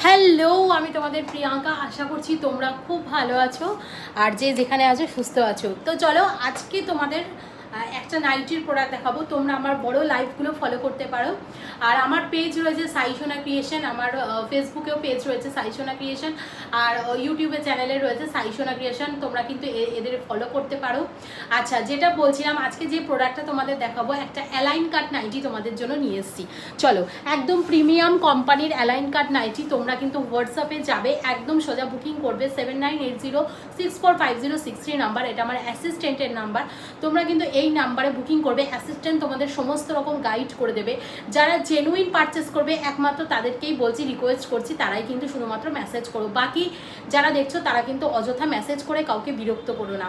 Hello, আমি তোমাদের প্রিয়াঙ্কা। আশা করছি তোমরা খুব ভালো আছো আর যে যেখানে আছো সুস্থ আছো। তো চলো আজকে তোমাদের একটা নাইটির প্রোডাক্ট দেখাবো। তোমরা আমার বড় লাইভগুলো ফলো করতে পারো। আর আমার পেজ রয়েছে সাইসোনা ক্রিয়েশন, আমার ফেসবুকেও পেজ রয়েছে সাইসোনা ক্রিয়েশন, আর ইউটিউবে চ্যানেলে রয়েছে সাইসোনা ক্রিয়েশন। তোমরা কিন্তু এদের ফলো করতে পারো। আচ্ছা, যেটা বলছিলাম, আজকে যে প্রোডাক্টটা তোমাদের দেখাবো একটা অ্যালাইন কাট নাইটি তোমাদের জন্য নিয়ে এসেছি। চলো, একদম প্রিমিয়াম কোম্পানির অ্যালাইন কাট নাইটি। তোমরা কিন্তু হোয়াটসঅ্যাপে যাবে, একদম সোজা বুকিং করবে 7980645063 নাম্বার, এটা আমার অ্যাসিস্ট্যান্টের নাম্বার। তোমরা কিন্তু এই নাম্বারে বুকিং করবে, অ্যাসিস্ট্যান্ট তোমাদের সমস্ত রকম গাইড করে দেবে। যারা জেনুইন পারচেস করবে একমাত্র তাদেরকেই বলছি, রিকোয়েস্ট করছি, তারাই কিন্তু শুধুমাত্র মেসেজ করো। বাকি যারা দেখছো তারা কিন্তু অযথা মেসেজ করে কাউকে বিরক্ত করো না।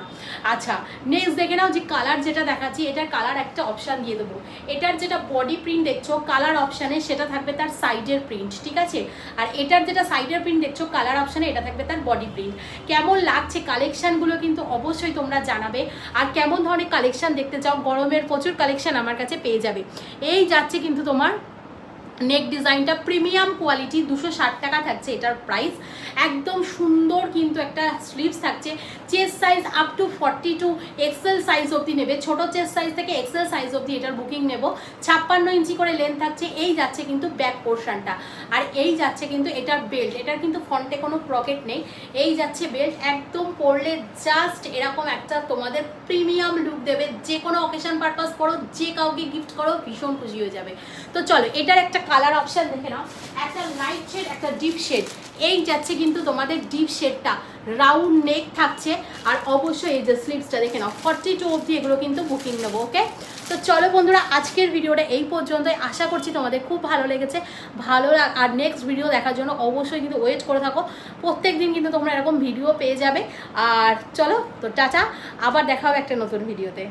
আচ্ছা, নেক্সট দেখে নাও যে কালার যেটা দেখাচ্ছি, এটার কালার একটা অপশান দিয়ে দেবো। এটার যেটা বডি প্রিন্ট দেখছো কালার অপশানে, সেটা থাকবে তার সাইডের প্রিন্ট, ঠিক আছে? আর এটার যেটা সাইডের প্রিন্ট দেখছো কালার অপশানে, এটা থাকবে তার বডি প্রিন্ট। কেমন লাগছে কালেকশানগুলো কিন্তু অবশ্যই তোমরা জানাবে। আর কেমন ধরনের কালেকশান দেখতে চাও, গরমের প্রচুর কালেকশান আমার কাছে পেয়ে যাবে। এই যাচ্ছে কিন্তু তোমার নেক ডিজাইনটা, প্রিমিয়াম কোয়ালিটি, 260 টাকা থাকছে এটার প্রাইস। একদম সুন্দর কিন্তু একটা স্লিভস থাকছে। Chest size up to 42 XL size অবধি নেবে, ছোটো চেস্ট সাইজ থেকে এক্সেল সাইজ অবধি এটার বুকিং নেব। 56 ইঞ্চি করে লেন্থ থাকছে। এই যাচ্ছে কিন্তু ব্যাক পোর্শনটা, আর এই যাচ্ছে কিন্তু এটার বেল্ট। এটার কিন্তু ফ্রন্টে কোনো পকেট নেই, এই যাচ্ছে বেল্ট। একদম পরলে জাস্ট এরকম একটা তোমাদের প্রিমিয়াম লুক দেবে। যে কোনো অকেশন পারপাস করো, যে কাউকে গিফট করো, ভীষণ খুশি হয়ে যাবে। তো চলো, এটার একটা কালার অপশান দেখে নাও, একটা লাইট শেড, একটা ডিপ শেড। এই যাচ্ছে কিন্তু তোমাদের ডিপ শেডটা, রাউন্ড নেক থাকছে। আর অবশ্যই এই যে স্লিভসটা দেখে নাও, 42 অবধি এগুলো কিন্তু বুকিং নেবো। ওকে, তো চলো বন্ধুরা, আজকের ভিডিওটা এই পর্যন্তই। আশা করছি তোমাদের খুব ভালো লেগেছে। আর নেক্সট ভিডিও দেখার জন্য অবশ্যই কিন্তু ওয়েট করে থাকো। প্রত্যেক দিন কিন্তু তোমরা এরকম ভিডিও পেয়ে যাবে। আর চলো, তো টাটা, আবার দেখা হবে একটা নতুন ভিডিওতে।